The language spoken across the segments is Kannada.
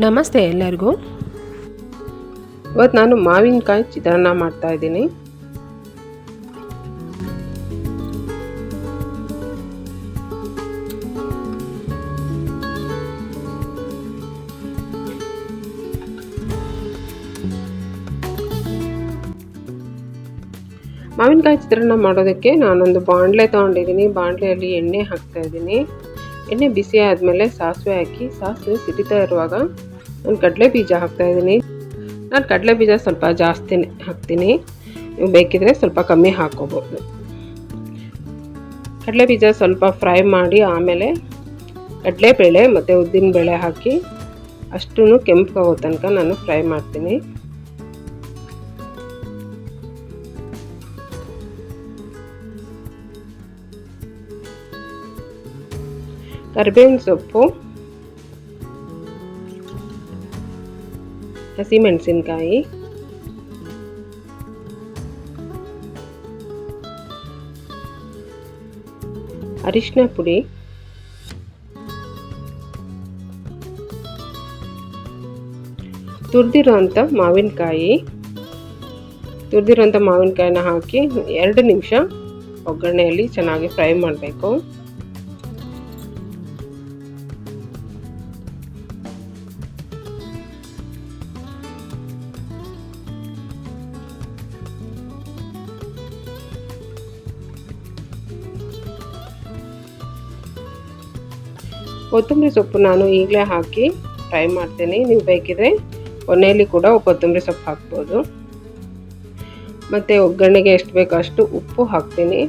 ನಮಸ್ತೆ ಎಲ್ಲರಿಗೂ. ಇವತ್ತು ನಾನು ಮಾವಿನಕಾಯಿ ಚಿತ್ರಾನ್ನ ಮಾಡ್ತಾ ಇದ್ದೀನಿ. ಮಾವಿನಕಾಯಿ ಚಿತ್ರಾನ್ನ ಮಾಡೋದಕ್ಕೆ ನಾನೊಂದು ಬಾಣಲೆ ತೊಗೊಂಡಿದ್ದೀನಿ. ಬಾಣಲೆಯಲ್ಲಿ ಎಣ್ಣೆ ಹಾಕ್ತಾ ಇದ್ದೀನಿ. ಎಣ್ಣೆ ಬಿಸಿ ಆದಮೇಲೆ ಸಾಸಿವೆ ಹಾಕಿ, ಸಾಸಿವೆ ಸಿಡಿತಾ ಇರುವಾಗ ನಾನು ಕಡಲೆ ಬೀಜ ಹಾಕ್ತಾಯಿದ್ದೀನಿ. ನಾನು ಕಡಲೆ ಬೀಜ ಸ್ವಲ್ಪ ಜಾಸ್ತಿನೇ ಹಾಕ್ತೀನಿ, ನೀವು ಬೇಕಿದ್ರೆ ಸ್ವಲ್ಪ ಕಮ್ಮಿ ಹಾಕ್ಕೋಬೋದು. ಕಡಲೆ ಬೀಜ ಸ್ವಲ್ಪ ಫ್ರೈ ಮಾಡಿ ಆಮೇಲೆ ಕಡಲೆಬೇಳೆ ಮತ್ತು ಉದ್ದಿನಬೇಳೆ ಹಾಕಿ ಅಷ್ಟೂ ಕೆಂಪಾಗೋ ತನಕ ನಾನು ಫ್ರೈ ಮಾಡ್ತೀನಿ. ಕರಿಬೇವಿನ ಸೊಪ್ಪು, ಹಸಿಮೆಣಸಿನಕಾಯಿ, ಅರಿಶಿನ ಪುಡಿ, ತುರಿದಿರೋಂಥ ಮಾವಿನಕಾಯಿನ ಹಾಕಿ 2 ನಿಮಿಷ ಒಗ್ಗರಣೆಯಲ್ಲಿ ಚೆನ್ನಾಗಿ ಫ್ರೈ ಮಾಡಬೇಕು. ಕೊತ್ತಂಬರಿ ಸೊಪ್ಪು ನಾನು ಈಗಲೇ ಹಾಕಿ ಫ್ರೈ ಮಾಡ್ತೀನಿ. ನೀವು ಬೇಕಿದ್ರೆ ಕೊನೆಯಲ್ಲಿ ಕೂಡ ಕೊತ್ತಂಬರಿ ಸೊಪ್ಪು ಹಾಕ್ಬೋದು. ಮತ್ತು ಒಗ್ಗರಣೆಗೆ ಎಷ್ಟು ಬೇಕೋ ಅಷ್ಟು ಉಪ್ಪು ಹಾಕ್ತೀನಿ,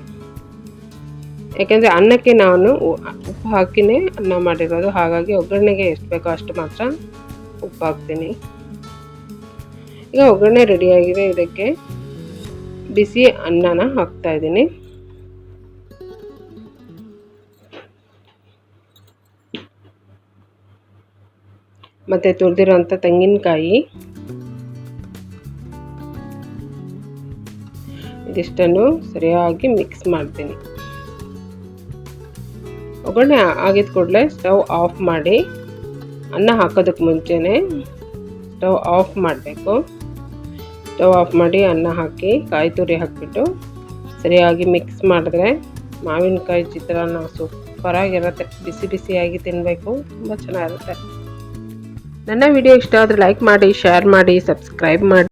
ಯಾಕೆಂದರೆ ಅನ್ನಕ್ಕೆ ನಾನು ಉಪ್ಪು ಹಾಕಿನೇ ಅನ್ನ ಮಾಡಿರೋದು. ಹಾಗಾಗಿ ಒಗ್ಗರಣೆಗೆ ಎಷ್ಟು ಬೇಕೋ ಅಷ್ಟು ಮಾತ್ರ ಉಪ್ಪು ಹಾಕ್ತೀನಿ. ಈಗ ಒಗ್ಗರಣೆ ರೆಡಿಯಾಗಿದೆ. ಇದಕ್ಕೆ ಬಿಸಿ ಅನ್ನನ ಹಾಕ್ತಾಯಿದ್ದೀನಿ. ಮತ್ತು ತುರಿದಿರೋಂಥ ತೆಂಗಿನಕಾಯಿ ಇದಿಷ್ಟನ್ನು ಸರಿಯಾಗಿ ಮಿಕ್ಸ್ ಮಾಡ್ತೀನಿ. ಒಗ್ಗರಣೆ ಆಗಿದ ಕೂಡಲೇ ಸ್ಟವ್ ಆಫ್ ಮಾಡಿ, ಅನ್ನ ಹಾಕೋದಕ್ಕೆ ಮುಂಚೆನೇ ಸ್ಟವ್ ಆಫ್ ಮಾಡಬೇಕು. ಸ್ಟವ್ ಆಫ್ ಮಾಡಿ ಅನ್ನ ಹಾಕಿ ಕಾಯಿ ತುರಿ ಹಾಕಿಬಿಟ್ಟು ಸರಿಯಾಗಿ ಮಿಕ್ಸ್ ಮಾಡಿದ್ರೆ ಮಾವಿನಕಾಯಿ ಚಿತ್ರಾನ್ನ ಸೂಪರಾಗಿರುತ್ತೆ. ಬಿಸಿ ಬಿಸಿಯಾಗಿ ತಿನ್ನಬೇಕು, ತುಂಬ ಚೆನ್ನಾಗಿರುತ್ತೆ. ನನ್ನ ವಿಡಿಯೋ ಇಷ್ಟ ಆದರೆ ಲೈಕ್ ಮಾಡಿ, ಶೇರ್ ಮಾಡಿ, ಸಬ್ಸ್ಕ್ರೈಬ್ ಮಾಡಿ.